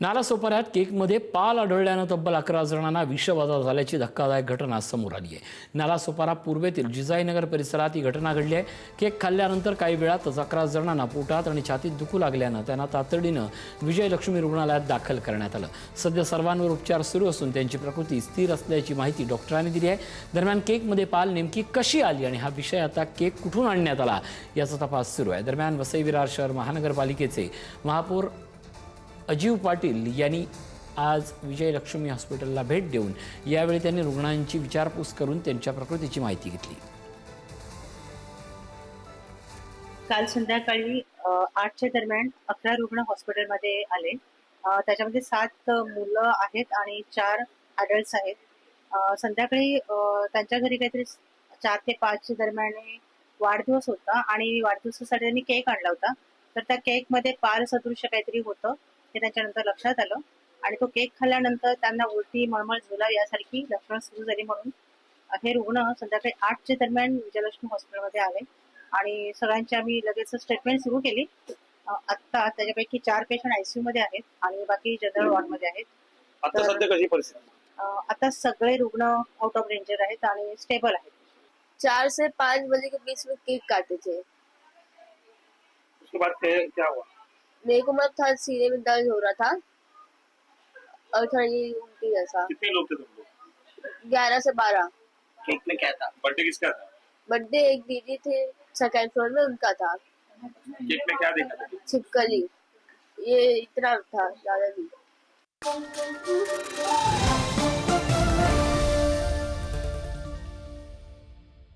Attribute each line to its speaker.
Speaker 1: नालासोपाऱ्यात केकमध्ये पाल आढळल्यानं तब्बल 11 जणांना विषबाधा झाल्याची धक्कादायक घटना समोर आली आहे। नालासोपारा पूर्वेतील जिजाईनगर परिसरात ही घटना घडली आहे। केक खाल्ल्यानंतर काही वेळातच 11 जणांना पोटात आणि छातीत दुखू लागल्यानं त्यांना तातडीनं विजयलक्ष्मी रुग्णालयात दाखल करण्यात आलं। सध्या सर्वांवर उपचार सुरू असून त्यांची प्रकृती स्थिर असल्याची माहिती डॉक्टरांनी दिली आहे। दरम्यान केकमध्ये पाल नेमकी कशी आली आणि हा विषय आता केक कुठून आणण्यात आला याचा तपास सुरू आहे। दरम्यान वसई विरार शहर महानगरपालिकेचे महापौर अजीव पाटील यांनी आज विजयलक्ष्मी हॉस्पिटलला भेट देऊन यावेळी त्यांनी रुग्णांची विचारपूस करून त्यांच्या प्रकृतीची माहिती घेतली।
Speaker 2: काल संध्याकाळी 8च्या दरम्यान 11 रुग्ण हॉस्पिटलमध्ये आले। त्याच्यामध्ये 7 मुलं आहेत आणि 4 ॲडल्ट्स आहेत। संध्याकाळी त्यांच्या घरी काहीतरी 4 ते 5 दरम्यान वाढदिवस होता आणि वाढदिवसासाठी त्यांनी केक आणला होता। तर त्या केकमध्ये पाल सदृश्य काहीतरी होतं हे त्याच्यानंतर लक्षात आलं आणि तो केक खाल्ल्यानंतर त्यांना उलटी, मळमळ, जुलाब यासारखी लक्षणं सुरू झाली म्हणून हे रुग्ण संध्याकाळी 8च्या दरम्यान विजयलक्ष्मी हॉस्पिटलमध्ये आले आणि सगळ्यांची आम्ही लगेच ट्रीटमेंट सुरू केली। आत्ता त्याच्यापैकी 4 पेशंट आयसीयू मध्ये आहेत आणि बाकी जनरल वॉर्डमध्ये आहेत।
Speaker 3: आता सध्या कशी परिस्थिती?
Speaker 2: आता सगळे रुग्ण आउट ऑफ डेंजर आहेत आणि स्टेबल आहेत।
Speaker 4: 4 से 5 बजे के बीच में केक काटे थे।
Speaker 3: उसके बाद क्या हुआ?
Speaker 4: मेरे को मतलब था सीने में दर्द हो रहा था और थोड़ा ये उल्टी जैसा।
Speaker 3: कितने लोग थे तुम लोग?
Speaker 4: 11 से 12।
Speaker 3: केक में क्या था? बर्थडे किसका था?
Speaker 4: बर्थडे एक दीदी थे सेकंड फ्लोर में, उनका था।
Speaker 3: केक में क्या देखा था?
Speaker 4: छिपकली, ये इतना था, ज्यादा नहीं।